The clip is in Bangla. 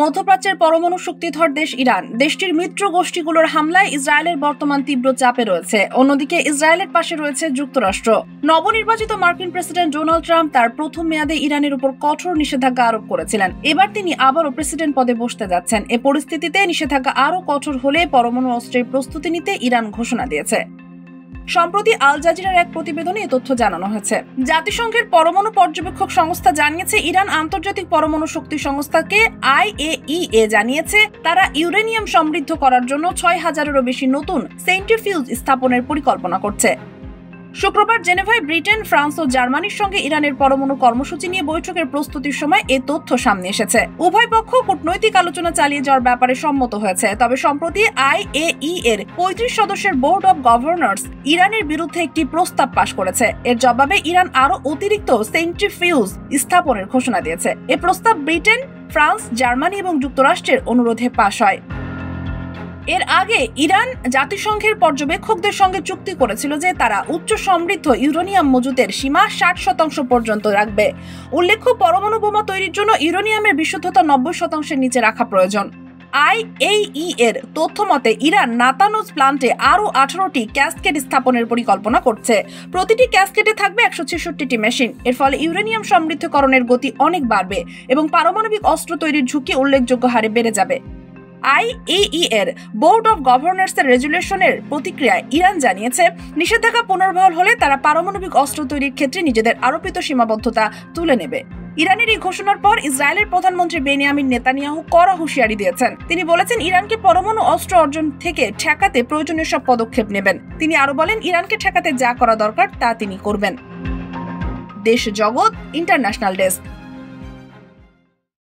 মধ্যপ্রাচ্যের পরমাণু শক্তিধর দেশ ইরান দেশটির মিত্র গোষ্ঠীগুলোর হামলায় ইসরায়েলের বর্তমান তীব্র চাপে রয়েছে। অন্যদিকে ইসরায়েলের পাশে রয়েছে যুক্তরাষ্ট্র। নবনির্বাচিত মার্কিন প্রেসিডেন্ট ডোনাল্ড ট্রাম্প তার প্রথম মেয়াদে ইরানের উপর কঠোর নিষেধাজ্ঞা আরোপ করেছিলেন। এবার তিনি আবারও প্রেসিডেন্ট পদে বসতে যাচ্ছেন। এ পরিস্থিতিতে নিষেধাজ্ঞা আরও কঠোর হলে পরমাণু অস্ত্রের প্রস্তুতি নিতে ইরান ঘোষণা দিয়েছে। সম্প্রতি আল জাজিরার এক প্রতিবেদনে এ তথ্য জানানো হয়েছে। জাতিসংঘের পরমাণু পর্যবেক্ষক সংস্থা জানিয়েছে, ইরান আন্তর্জাতিক পরমাণু শক্তি সংস্থাকে IAEA জানিয়েছে তারা ইউরেনিয়াম সমৃদ্ধ করার জন্য 6000-এরও বেশি নতুন সেন্ট্রিফিউজ স্থাপনের পরিকল্পনা করছে। শুক্রবার জেনেভায় ব্রিটেন, ফ্রান্স ও জার্মানির সঙ্গে ইরানের পরমাণু কর্মসূচি নিয়ে বৈঠকের প্রস্তুতির সময় এ তথ্য সামনে এসেছে। উভয় পক্ষ কূটনৈতিক আলোচনা চালিয়ে যাওয়ার ব্যাপারে সম্মত হয়েছে। তবে সম্প্রতি IAEA এর 35 সদস্যের বোর্ড অব গভর্নর্স ইরানের বিরুদ্ধে একটি প্রস্তাব পাশ করেছে। এর জবাবে ইরান আরও অতিরিক্ত সেন্ট্রিফিউজ স্থাপনের ঘোষণা দিয়েছে। এ প্রস্তাব ব্রিটেন, ফ্রান্স, জার্মানি এবং যুক্তরাষ্ট্রের অনুরোধে পাশ হয়। এর আগে ইরান জাতিসংঘের পর্যবেক্ষকদের সঙ্গে চুক্তি করেছিল যে তারা উচ্চ সমৃদ্ধ ইউরেনিয়াম মজুতের সীমা 60% পর্যন্ত রাখবে। উল্লেখ্য, পরমাণু বোমা তৈরির জন্য ইউরেনিয়ামের বিশুদ্ধতা 90% নিচে রাখা প্রয়োজন। IAEA এর তথ্য মতে ইরান নাতানজ প্লান্টে আরও 18টি ক্যাসকেড স্থাপনের পরিকল্পনা করছে। প্রতিটি ক্যাসকেডে থাকবে 166টি মেশিন। এর ফলে ইউরেনিয়াম সমৃদ্ধকরণের গতি অনেক বাড়বে এবং পারমাণবিক অস্ত্র তৈরির ঝুঁকি উল্লেখযোগ্য হারে বেড়ে যাবে। IAEA এর বোর্ড অব গভর্নর্সের রেজুলেশনের প্রতিক্রিয়ায় ইরান জানিয়েছে, নিষেধাজ্ঞা পুনর্বহাল হলে তারা পারমাণবিক অস্ত্র তৈরির ক্ষেত্রে নিজেদের আরোপিত সীমাবদ্ধতা তুলে নেবে। ইরানের এই ঘোষণার পর ইসরায়েলের প্রধানমন্ত্রী বেনিয়ামিন নেতানিয়াহু কড়া হুঁশিয়ারি দিয়েছেন। তিনি বলেছেন, ইরানকে পরমাণু অস্ত্র অর্জন থেকে ঠেকাতে প্রয়োজনীয় সব পদক্ষেপ নেবেন। তিনি আরো বলেন, ইরানকে ঠেকাতে যা করা দরকার তা তিনি করবেন। দেশ জগৎ ইন্টারন্যাশনাল ডেস্ক।